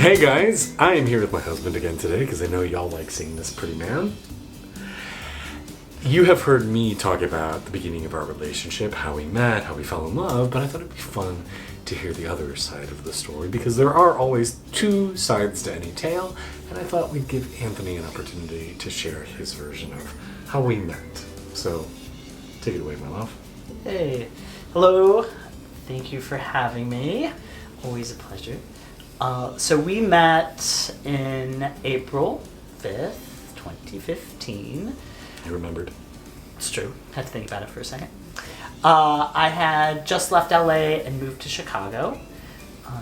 Hey guys, I am here with my husband again today because I know y'all like seeing this pretty man. You have heard me talk about the beginning of our relationship, how we met, how we fell in love, but I thought it'd be fun to hear the other side of the story because there are always two sides to any tale, and I thought we'd give Anthony an opportunity to share his version of how we met. So, take it away, my love. Hey, hello. Thank you for having me. Always a pleasure. So we met in April 5th, 2015. You remembered? It's true. Had to think about it for a second. I had just left LA and moved to Chicago.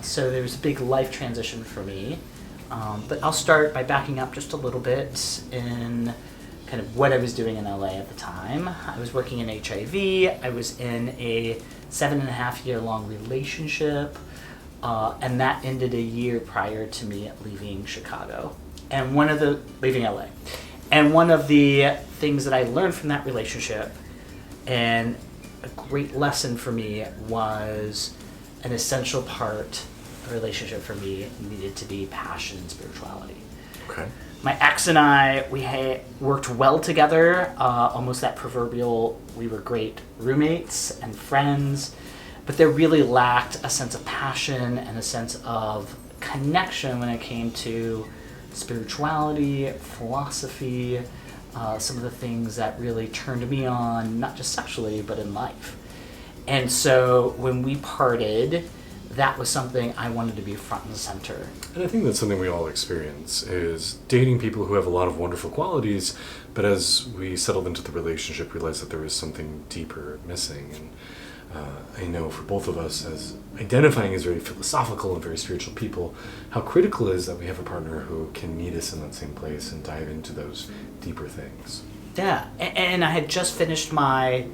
So there was a big life transition for me. But I'll start by backing up just a little bit in kind of what I was doing in LA at the time. I was working in HIV. I was in a 7.5-year long relationship. And that ended a year prior to me leaving Chicago and leaving LA. And one of the things that I learned from that relationship, and a great lesson for me, was an essential part of a relationship for me needed to be passion and spirituality. Okay. My ex and I, we worked well together, almost that proverbial, we were great roommates and friends. But there really lacked a sense of passion and a sense of connection when it came to spirituality, philosophy, some of the things that really turned me on, not just sexually, but in life. And so when we parted, that was something I wanted to be front and center. And I think that's something we all experience, is dating people who have a lot of wonderful qualities, but as we settled into the relationship, realized that there was something deeper missing. And I know for both of us, as identifying as very philosophical and very spiritual people, how critical it is that we have a partner who can meet us in that same place and dive into those deeper things. Yeah, and I had just finished my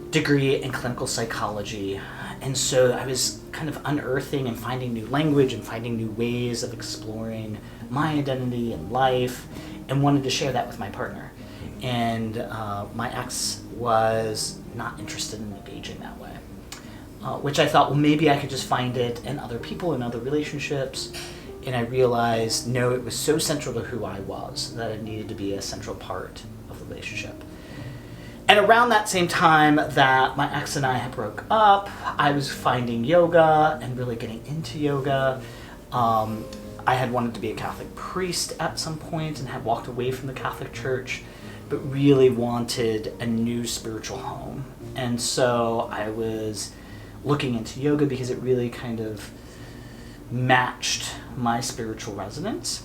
degree in clinical psychology, and so I was kind of unearthing and finding new language and finding new ways of exploring my identity and life, and wanted to share that with my partner. And my ex was not interested in engaging that way, which I thought, well, maybe I could just find it in other people and other relationships. And I realized, no, it was so central to who I was that it needed to be a central part of the relationship. And around that same time that my ex and I had broke up, I was finding yoga and really getting into yoga. I had wanted to be a Catholic priest at some point and had walked away from the Catholic Church, but really wanted a new spiritual home. And so I was looking into yoga because it really kind of matched my spiritual resonance.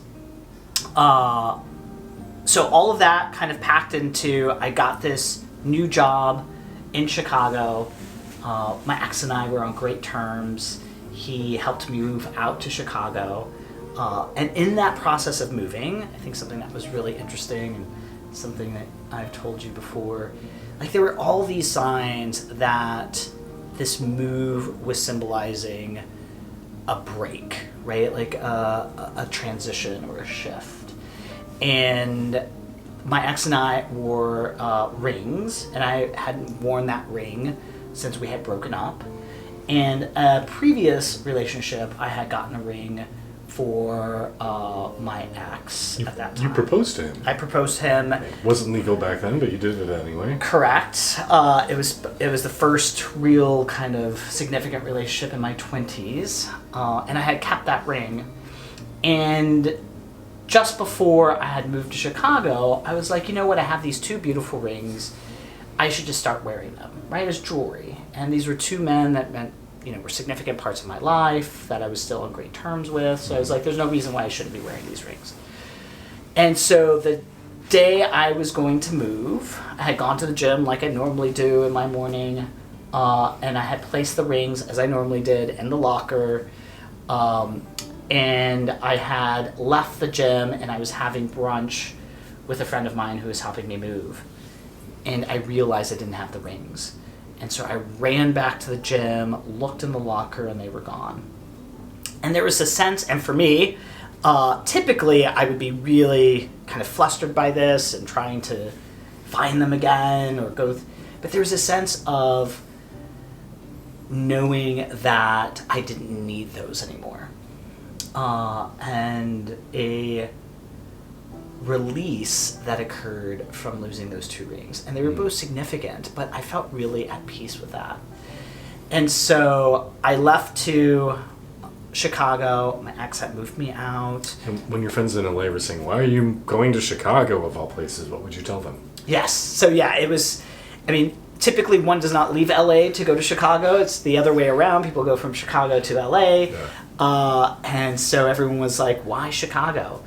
So all of that kind of packed into, I got this new job in Chicago. My ex and I were on great terms. He helped me move out to Chicago. And in that process of moving, I think something that was really interesting and something that I've told you before, like there were all these signs that this move was symbolizing a break, right? Like a transition or a shift. And my ex and I wore rings, and I hadn't worn that ring since we had broken up. And a previous relationship, I had gotten a ring for my ex at that time. You proposed to him. I proposed to him. It wasn't legal back then, but you did it anyway. Correct. It was the first real kind of significant relationship in my 20s, and I had kept that ring. And just before I had moved to Chicago, I was like, you know what? I have these two beautiful rings. I should just start wearing them, right, as jewelry. And these were two men that were significant parts of my life that I was still on great terms with. So I was like, there's no reason why I shouldn't be wearing these rings. And so the day I was going to move, I had gone to the gym like I normally do in my morning, and I had placed the rings as I normally did in the locker, and I had left the gym and I was having brunch with a friend of mine who was helping me move. And I realized I didn't have the rings. And so I ran back to the gym, looked in the locker, and they were gone. And there was a sense, and for me, typically I would be really kind of flustered by this and trying to find them again or but there was a sense of knowing that I didn't need those anymore. and a release that occurred from losing those two rings. And they were both significant, but I felt really at peace with that. And so I left to Chicago. My ex had moved me out. And when your friends in LA were saying, why are you going to Chicago of all places, what would you tell them? Yes. So yeah, it was, I mean, typically one does not leave LA to go to Chicago. It's the other way around. People go from Chicago to LA. Yeah. And so everyone was like, why Chicago?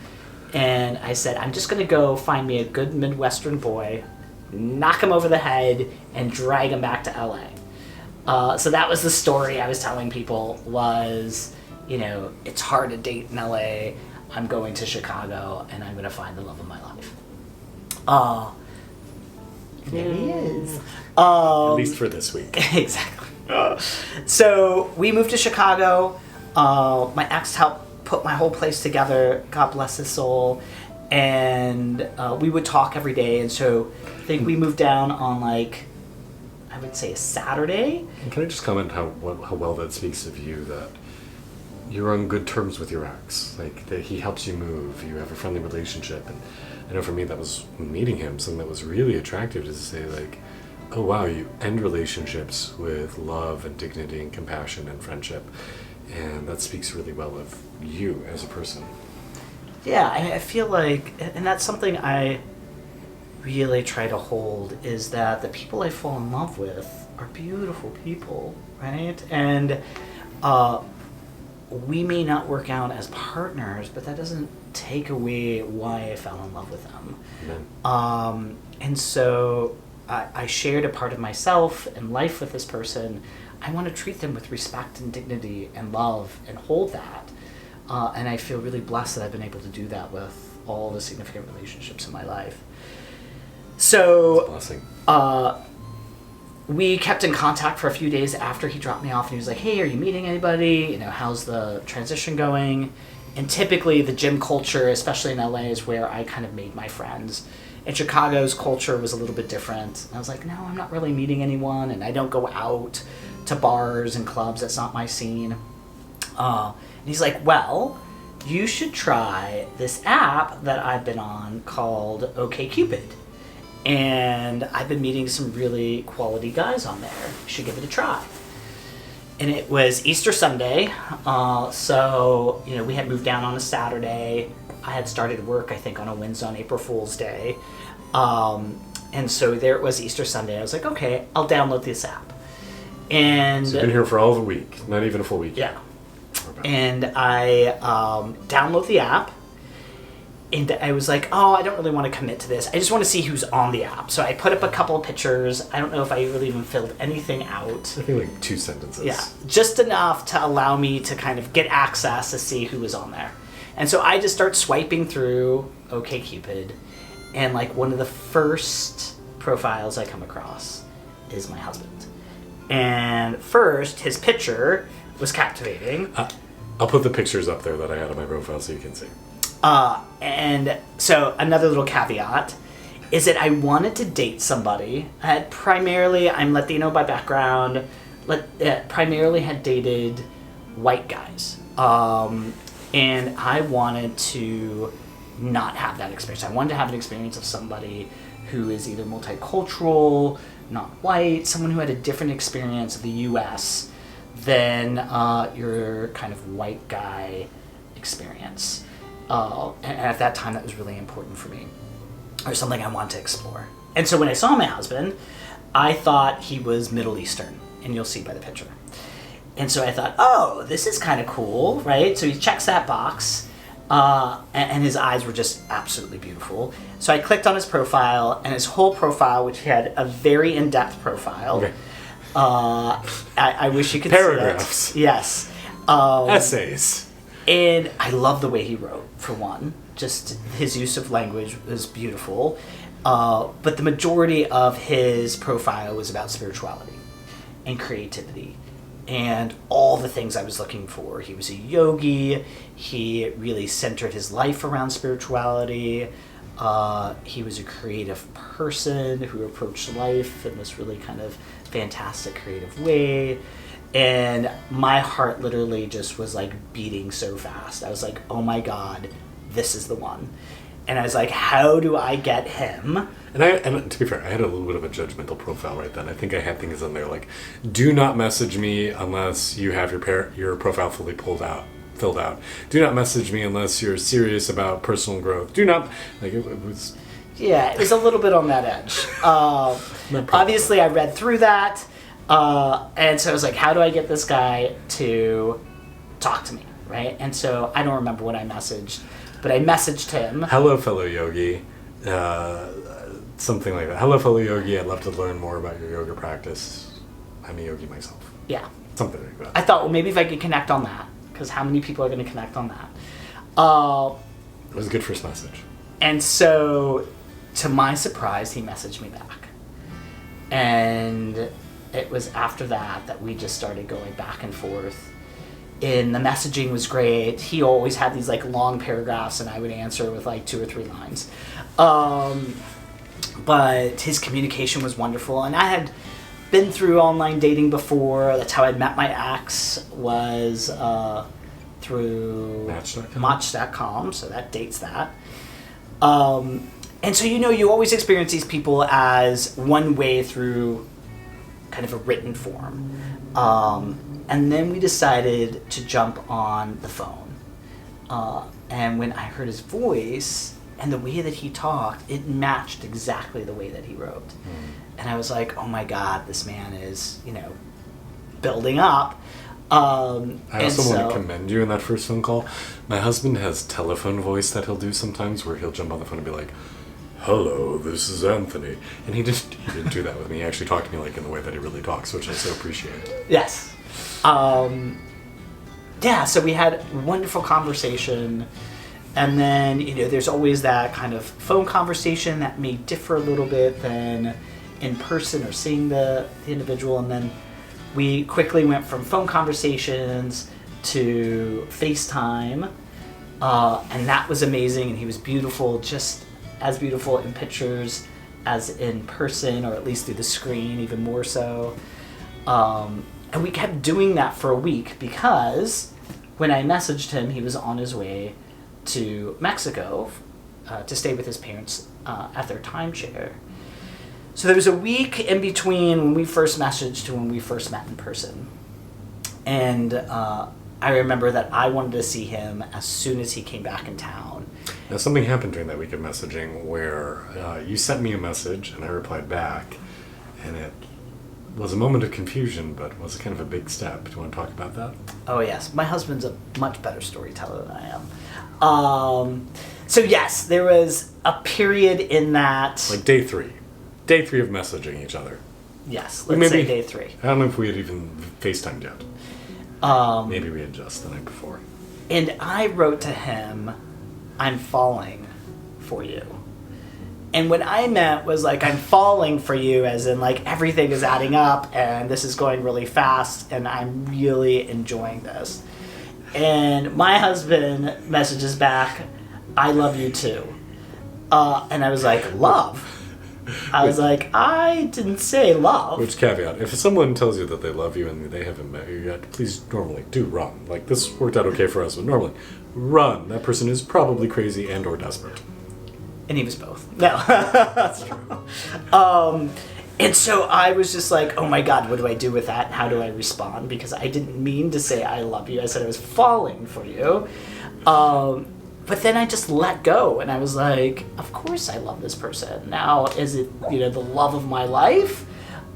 And I said, I'm just going to go find me a good Midwestern boy, knock him over the head, and drag him back to LA. So that was the story I was telling people was, you know, it's hard to date in LA. I'm going to Chicago, and I'm going to find the love of my life. There he is. At least for this week. Exactly. So we moved to Chicago. My ex helped put my whole place together, God bless his soul, and we would talk every day. And so I think we moved down on, like, I would say a Saturday. And can I just comment how well that speaks of you, that you're on good terms with your ex, like that he helps you move, you have a friendly relationship. And I know for me that was meeting him, something that was really attractive, to say like, oh wow, you end relationships with love and dignity and compassion and friendship. And that speaks really well of you as a person. Yeah, I feel like, and that's something I really try to hold, is that the people I fall in love with are beautiful people, right? And we may not work out as partners, but that doesn't take away why I fell in love with them. Amen. And so I shared a part of myself and life with this person. I want to treat them with respect and dignity and love and hold that. And I feel really blessed that I've been able to do that with all the significant relationships in my life. So That's a blessing. We kept in contact for a few days after he dropped me off, and he was like, hey, are you meeting anybody? You know, how's the transition going? And typically the gym culture, especially in LA, is where I kind of made my friends. And Chicago's culture was a little bit different. And I was like, no, I'm not really meeting anyone, and I don't go out to bars and clubs. That's not my scene. And he's like, well, you should try this app that I've been on called OkCupid. And I've been meeting some really quality guys on there. You should give it a try. And it was Easter Sunday. So, you know, we had moved down on a Saturday. I had started work, I think, on a Wednesday on April Fool's Day. And so there it was, Easter Sunday. I was like, okay, I'll download this app. And so you've been here for all of a week, not even a full week. Yeah. And I download the app. And I was like, oh, I don't really want to commit to this. I just want to see who's on the app. So I put up a couple of pictures. I don't know if I really even filled anything out. I think like 2 sentences. Yeah, just enough to allow me to kind of get access to see who was on there. And so I just start swiping through OkCupid. And like one of the first profiles I come across is my husband. And first, his picture was captivating. I'll put the pictures up there that I had on my profile so you can see. And so another little caveat is that I wanted to date somebody. I'm Latino by background, primarily had dated white guys. And I wanted to not have that experience. I wanted to have an experience of somebody who is either multicultural, not white, someone who had a different experience of the U.S. than your kind of white guy experience. And at that time, that was really important for me, or something I wanted to explore. And so when I saw my husband, I thought he was Middle Eastern, and you'll see by the picture. And so I thought, oh, this is kind of cool, right? So he checks that box, and his eyes were just absolutely beautiful. So I clicked on his profile, and his whole profile, which had a very in-depth profile. Okay. I wish you could Paragraphs. see it. Yes. Essays. And I love the way he wrote, for one. Just his use of language was beautiful. But the majority of his profile was about spirituality and creativity and all the things I was looking for. He was a yogi. He really centered his life around spirituality. He was a creative person who approached life in this really kind of fantastic, creative way. And my heart literally just was like beating so fast. I was like, oh my God, this is the one. And I was like, how do I get him? And to be fair, I had a little bit of a judgmental profile right then. I think I had things in there like, do not message me unless you have your profile fully filled out. Do not message me unless you're serious about personal growth. Do not, like, it was... Yeah, it was a little bit on that edge. Obviously, I read through that. And so I was like, how do I get this guy to talk to me, right? And so I don't remember what I messaged, but I messaged him. Hello, fellow yogi. Something like that. Hello, fellow yogi. I'd love to learn more about your yoga practice. I'm a yogi myself. Yeah. Something like that. I thought, well, maybe if I could connect on that, because how many people are going to connect on that? It was a good first message. And so, to my surprise, he messaged me back. And it was after that we just started going back and forth. And the messaging was great. He always had these like long paragraphs, and I would answer with like 2 or 3 lines. But his communication was wonderful, and I had been through online dating before. That's how I met my ex, was through Match.com, so that dates that. And so, you always experience these people as one way through kind of a written form. And then we decided to jump on the phone. And when I heard his voice and the way that he talked, it matched exactly the way that he wrote. And I was like, oh my God, this man is, building up. I also want to commend you in that first phone call. My husband has telephone voice that he'll do sometimes where he'll jump on the phone and be like, hello, this is Anthony. And he didn't do that with me. He actually talked to me like in the way that he really talks, which I so appreciate. Yes. So we had a wonderful conversation. And then, there's always that kind of phone conversation that may differ a little bit than in person or seeing the individual. And then we quickly went from phone conversations to FaceTime. And that was amazing. And he was beautiful, just as beautiful in pictures as in person, or at least through the screen, even more so. And we kept doing that for a week because when I messaged him, he was on his way to Mexico to stay with his parents at their timeshare. So there was a week in between when we first messaged to when we first met in person. And I remember that I wanted to see him as soon as he came back in town. Now, something happened during that week of messaging where you sent me a message and I replied back, and it was a moment of confusion, but was kind of a big step. Do you want to talk about that? Oh, yes. My husband's a much better storyteller than I am. So, yes, there was a period in that... Like day 3. Day 3 of messaging each other. Yes, let's say day 3. I don't know if we had even FaceTimed yet. Maybe we had just the night before. And I wrote to him, I'm falling for you. And what I meant was like, I'm falling for you as in like everything is adding up and this is going really fast and I'm really enjoying this. And my husband messages back, I love you too. And I was like, love? I was like, I didn't say love. Which caveat, if someone tells you that they love you and they haven't met you yet, please normally do run. Like, this worked out okay for us, but normally, run. That person is probably crazy and or desperate. And he was both. No. That's true. And so I was just like, oh my God, what do I do with that? How do I respond? Because I didn't mean to say I love you. I said I was falling for you. But then I just let go, and I was like, of course I love this person. Now, is it, the love of my life?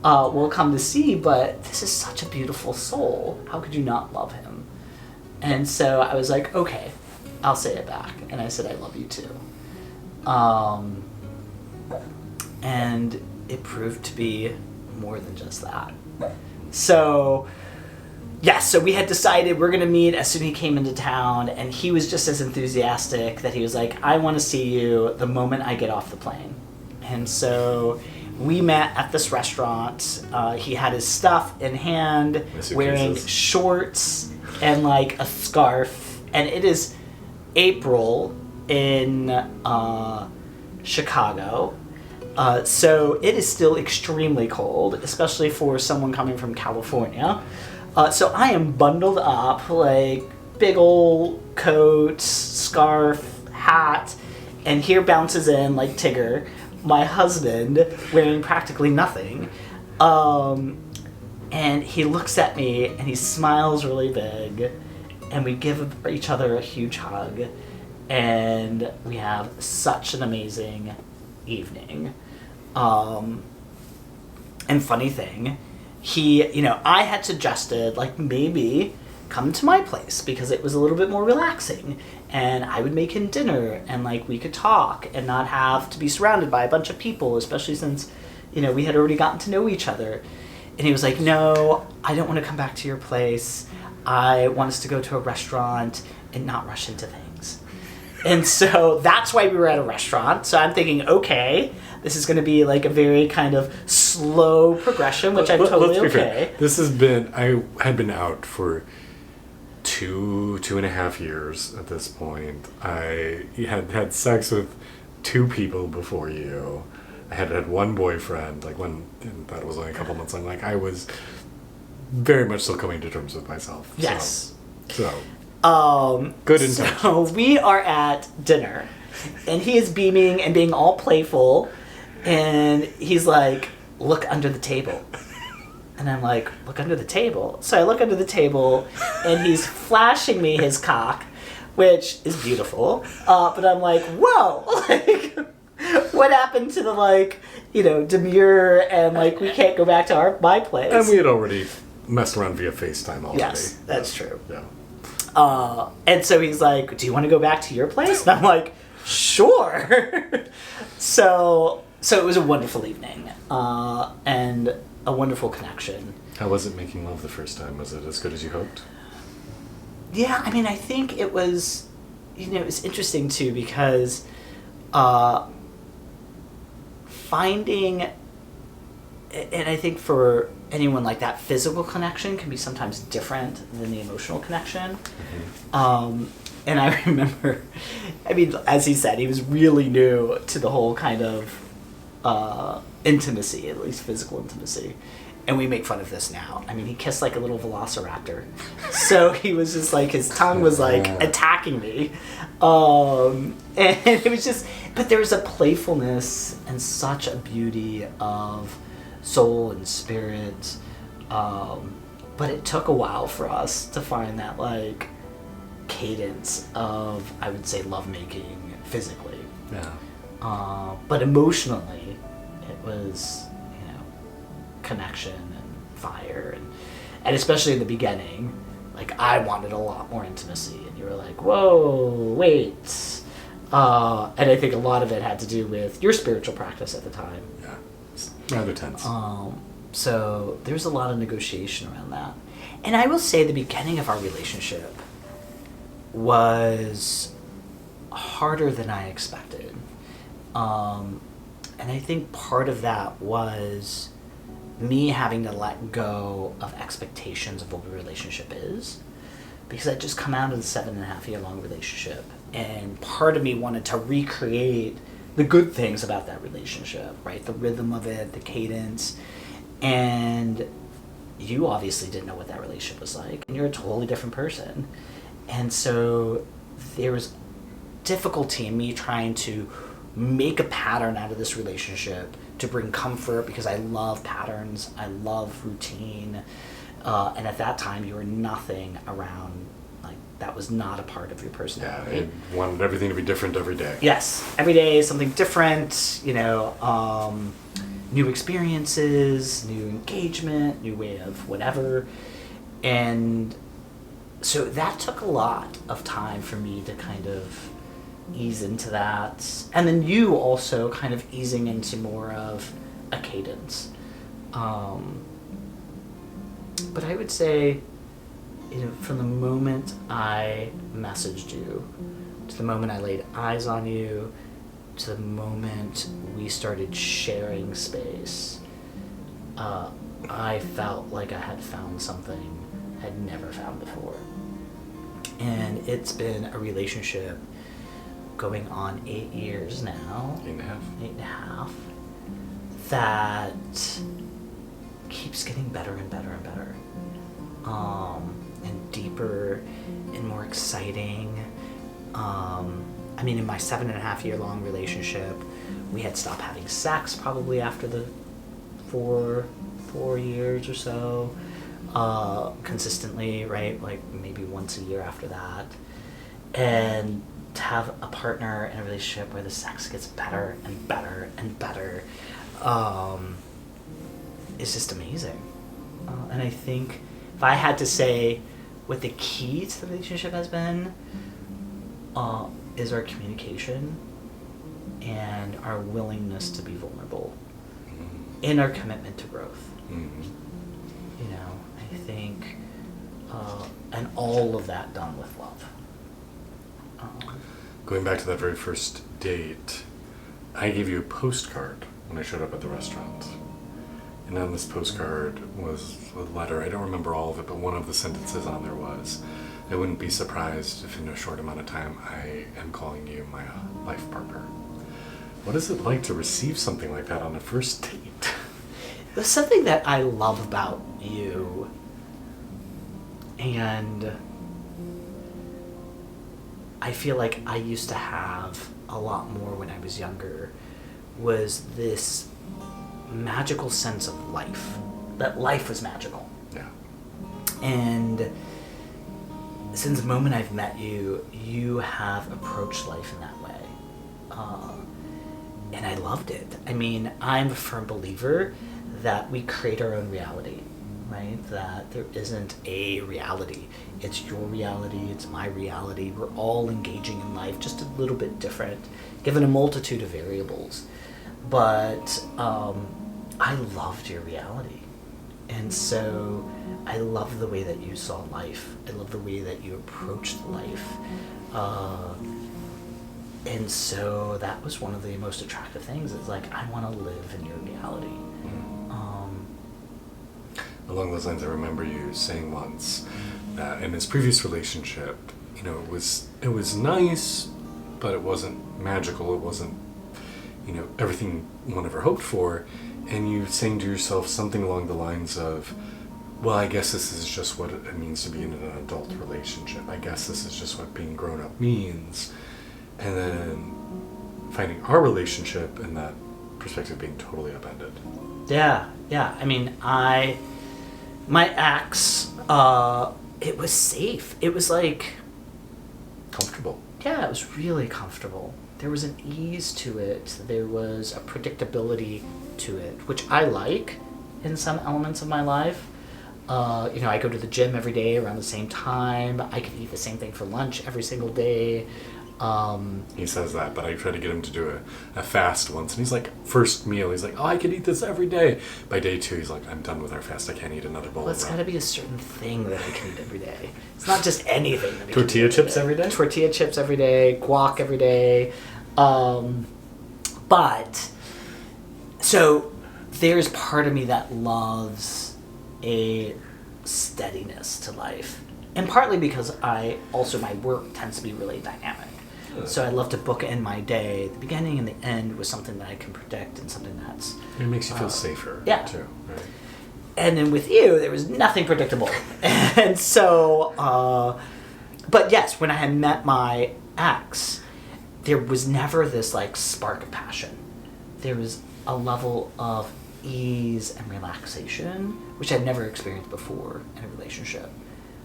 We'll come to see, but this is such a beautiful soul. How could you not love him? And so I was like, okay, I'll say it back. And I said, I love you too. And it proved to be more than just that. So... Yes, so we had decided we're going to meet as soon as he came into town, and he was just as enthusiastic that he was like, I want to see you the moment I get off the plane. And so we met at this restaurant. He had his stuff in hand, wearing shorts and like a scarf. And it is April in Chicago. So it is still extremely cold, especially for someone coming from California. So I am bundled up, like big old coat, scarf, hat, and here bounces in, like Tigger, my husband, wearing practically nothing. And he looks at me and he smiles really big, and we give each other a huge hug, and we have such an amazing evening. And funny thing, I had suggested, like, maybe come to my place because it was a little bit more relaxing, and I would make him dinner, and like we could talk and not have to be surrounded by a bunch of people, especially since, we had already gotten to know each other. And he was like, no, I don't want to come back to your place. I want us to go to a restaurant and not rush into things. And so that's why we were at a restaurant. So I'm thinking, okay, this is going to be like a very kind of slow progression, which I'm totally okay. Fair. I had been out for 2.5 years at this point. I had sex with 2 people before you. I had one boyfriend, that was only a couple months long. Like, I was very much still coming to terms with myself. Yes. So good intention. So we are at dinner, and he is beaming and being all playful, and he's like, look under the table. And I'm like, look under the table. So I look under the table, and he's flashing me his cock, which is beautiful. But I'm like, whoa, like, what happened to the, demure and, like, we can't go back to my place? And we had already messed around via FaceTime already. Yes, that's true. Yeah. And so he's like, do you want to go back to your place? And I'm like, sure. So it was a wonderful evening, and a wonderful connection. How was it making love the first time? Was it as good as you hoped? Yeah, I mean, I think it was, it's interesting too, because finding, and I think for anyone, like, that physical connection can be sometimes different than the emotional connection. Mm-hmm. And I remember, as he said, he was really new to the whole kind of intimacy, at least physical intimacy. And we make fun of this now. He kissed like a little velociraptor. So he was just like, his tongue was like attacking me. And it was just, but there was a playfulness and such a beauty of soul and spirit. But it took a while for us to find that, like, cadence of, I would say, lovemaking physically. Yeah. But emotionally, it was, connection and fire, and especially in the beginning, like, I wanted a lot more intimacy, and you were like, whoa, wait. And I think a lot of it had to do with your spiritual practice at the time. Yeah, it's rather tense. So there's a lot of negotiation around that. And I will say the beginning of our relationship was harder than I expected. And I think part of that was me having to let go of expectations of what a relationship is, because I'd just come out of the 7.5-year long relationship, and part of me wanted to recreate the good things about that relationship, right? The rhythm of it, the cadence. And you obviously didn't know what that relationship was like, and you're a totally different person. And so there was difficulty in me trying to make a pattern out of this relationship to bring comfort, because I love patterns, I love routine, and at that time you were nothing around, like, that was not a part of your personality. Yeah, I wanted everything to be different every day. Yes, every day something different, new experiences, new engagement, new way of whatever. And so that took a lot of time for me to kind of ease into that, and then you also kind of easing into more of a cadence. But I would say, from the moment I messaged you to the moment I laid eyes on you to the moment we started sharing space, I felt like I had found something I'd never found before. And it's been a relationship going on 8 years now. 8.5. 8.5. That keeps getting better and better and better. exciting. I mean, in my 7.5-year-long relationship, we had stopped having sex probably after the four years or so, consistently, right? Like maybe once a year after that. And to have a partner in a relationship where the sex gets better and better and better is just amazing. And I think if I had to say what the key to the relationship has been, is our communication and our willingness to be vulnerable in our commitment to growth. You know, I think, and all of that done with love. Going back to that very first date, I gave you a postcard when I showed up at the restaurant. And on this postcard was a letter. I don't remember all of it, but one of the sentences on there was, I wouldn't be surprised if in a short amount of time I am calling you my life partner. What is it like to receive something like that on a first date? There's something that I love about you, and I feel like I used to have a lot more when I was younger, was this magical sense of life, that life was magical. Yeah. And since the moment I've met you, you have approached life in that way. And I loved it. I mean, I'm a firm believer that we create our own reality, right? That there isn't a reality. It's your reality, it's my reality. We're all engaging in life just a little bit different, given a multitude of variables. But I loved your reality. And so I love the way that you saw life. I love the way that you approached life. And so that was one of the most attractive things. It's like, I want to live in your reality. Along those lines, I remember you saying once that in his previous relationship, you know, it was nice, but it wasn't magical. It wasn't, you know, everything one ever hoped for. And you saying to yourself something along the lines of, well, I guess this is just what it means to be in an adult relationship. I guess this is just what being grown up means. And then finding our relationship and that perspective being totally upended. Yeah. I mean, my ex, it was safe. It was like... Comfortable. Yeah, it was really comfortable. There was an ease to it. There was a predictability to it, which I like in some elements of my life. You know, I go to the gym every day around the same time. I can eat the same thing for lunch every single day. He says that, but I tried to get him to do a fast once, and he's like, first meal, he's like, oh, I could eat this every day. By day 2, he's like, I'm done with our fast. I can't eat another bowl. Well, it's got to be a certain thing that I can eat every day. It's not just anything. That I Tortilla chips every day? Tortilla chips every day, guac every day. But, so there's part of me that loves a steadiness to life. And partly because my work tends to be really dynamic. So I love to bookend my day, the beginning and the end, with something that I can predict and something that's... It makes you feel safer, too, right? And then with you, there was nothing predictable. And so, but yes, when I had met my ex, there was never this, like, spark of passion. There was a level of ease and relaxation, which I'd never experienced before in a relationship.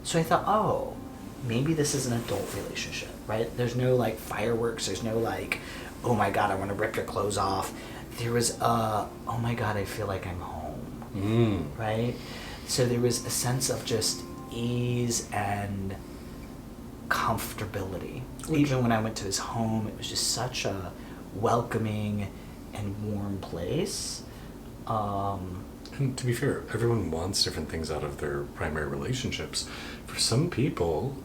So I thought, oh, maybe this is an adult relationship, right? There's no, like, fireworks. There's no, like, oh, my God, I want to rip your clothes off. There was, oh, my God, I feel like I'm home, right? So there was a sense of just ease and comfortability. Even when I went to his home, it was just such a welcoming and warm place. And to be fair, everyone wants different things out of their primary relationships. For some people,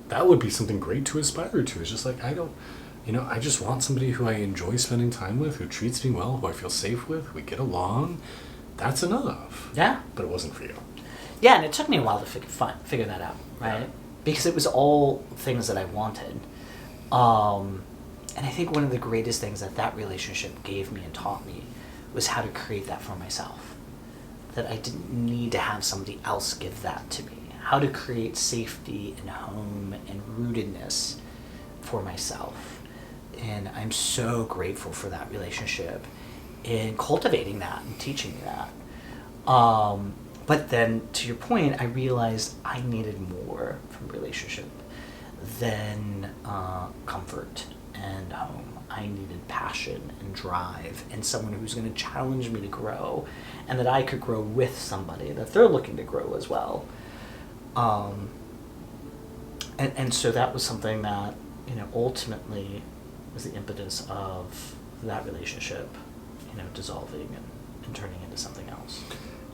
that would be something great to aspire to. It's just like, I just want somebody who I enjoy spending time with, who treats me well, who I feel safe with, we get along. That's enough. Yeah. But it wasn't for you. Yeah, and it took me a while to figure that out, right? Yeah. Because it was all things that I wanted. And I think one of the greatest things that relationship gave me and taught me was how to create that for myself. That I didn't need to have somebody else give that to me. how to create safety and home and rootedness for myself. And I'm so grateful for that relationship in cultivating that and teaching me that. But then, to your point, I realized I needed more from relationship than comfort and home. I needed passion and drive and someone who's going to challenge me to grow, and that I could grow with somebody that they're looking to grow as well. And so that was something that, ultimately was the impetus of that relationship, dissolving and turning into something else.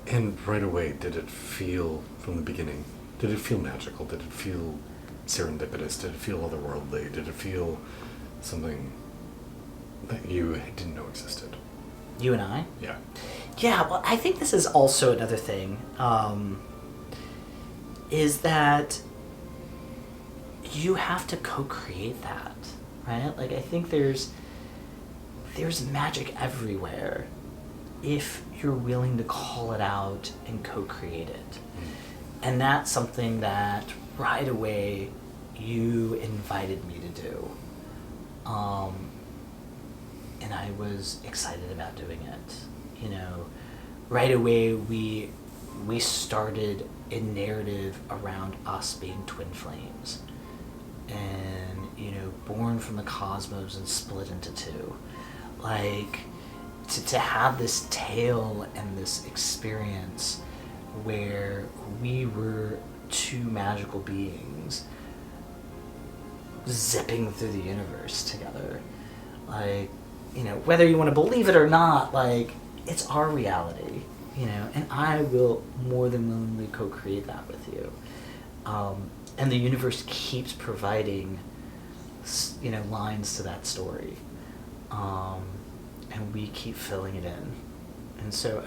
And right away, did it feel, from the beginning, did it feel magical? Did it feel serendipitous? Did it feel otherworldly? Did it feel something that you didn't know existed? You and I? Yeah. Yeah, well, I think this is also another thing, is that you have to co-create that, right? Like, I think there's magic everywhere if you're willing to call it out and co-create it. And that's something that right away you invited me to do. And I was excited about doing it. Right away we started a narrative around us being twin flames and, born from the cosmos and split into two. Like, to have this tale and this experience where we were two magical beings zipping through the universe together. Like, whether you want to believe it or not, like, it's our reality, and I will more than willingly co-create that with you. And the universe keeps providing, lines to that story. And we keep filling it in. And so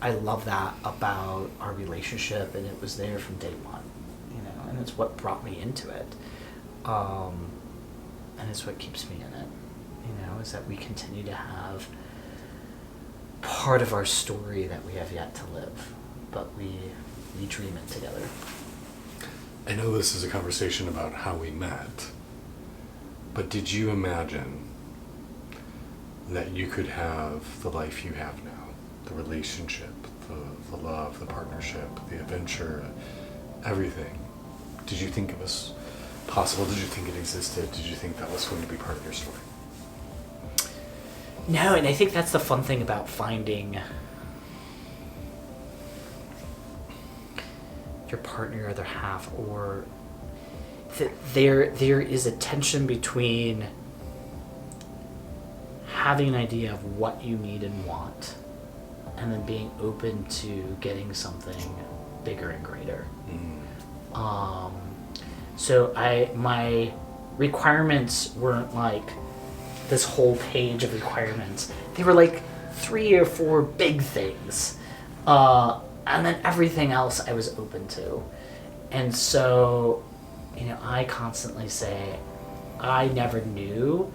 I love that about our relationship, and it was there from day one, and it's what brought me into it. And it's what keeps me in it, is that we continue to have part of our story that we have yet to live, but we dream it together. I know this is a conversation about how we met, but did you imagine that you could have the life you have now, the relationship, the love, the partnership, the adventure, everything? Did you think it was possible? Did you think it existed? Did you think that was going to be part of your story? No, and I think that's the fun thing about finding your partner, your other half, or that there is a tension between having an idea of what you need and want, and then being open to getting something bigger and greater. So my requirements weren't like this whole page of requirements. They were like 3 or 4 big things. And then everything else I was open to. And so, I constantly say, I never knew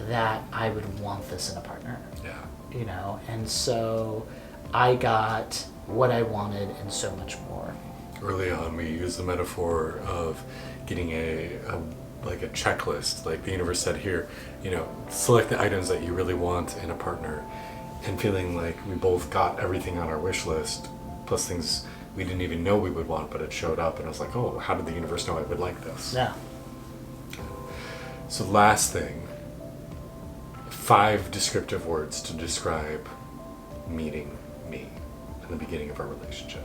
that I would want this in a partner. Yeah. And so I got what I wanted and so much more. Early on, we used the metaphor of getting a checklist. Like the universe said, here, select the items that you really want in a partner, and feeling like we both got everything on our wish list, plus things we didn't even know we would want, but it showed up, and I was like, oh, how did the universe know I would like this? Yeah. So last thing, 5 descriptive words to describe meeting me in the beginning of our relationship.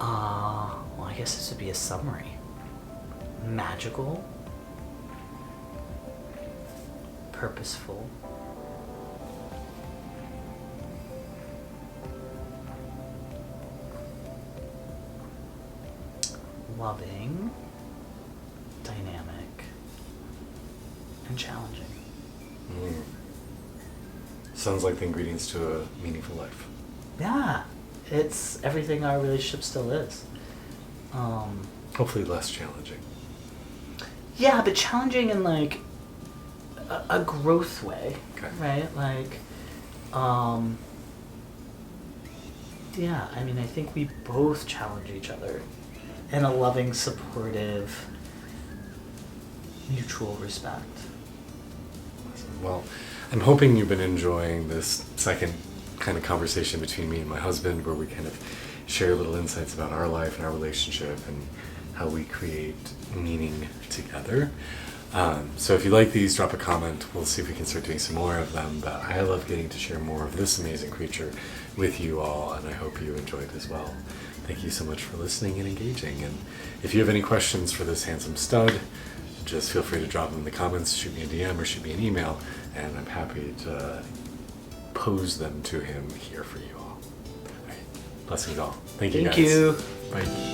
Well, I guess this would be a summary. Magical, purposeful, loving, dynamic, and challenging. Sounds like the ingredients to a meaningful life. Yeah, it's everything our relationship still is. Hopefully less challenging. Yeah, but challenging in like a growth way, Okay. right? Like, Yeah, I mean, I think we both challenge each other in a loving, supportive, mutual respect. Awesome. Well, I'm hoping you've been enjoying this second kind of conversation between me and my husband, where we kind of share little insights about our life and our relationship and how we create meaning together. So if you like these, drop a comment. We'll see if we can start doing some more of them. But I love getting to share more of this amazing creature with you all, and I hope you enjoyed as well. Thank you so much for listening and engaging. And if you have any questions for this handsome stud, just feel free to drop them in the comments, shoot me a DM or shoot me an email, and I'm happy to pose them to him here for you all. All right. Blessings all. Thank you, guys. Thank you. Bye.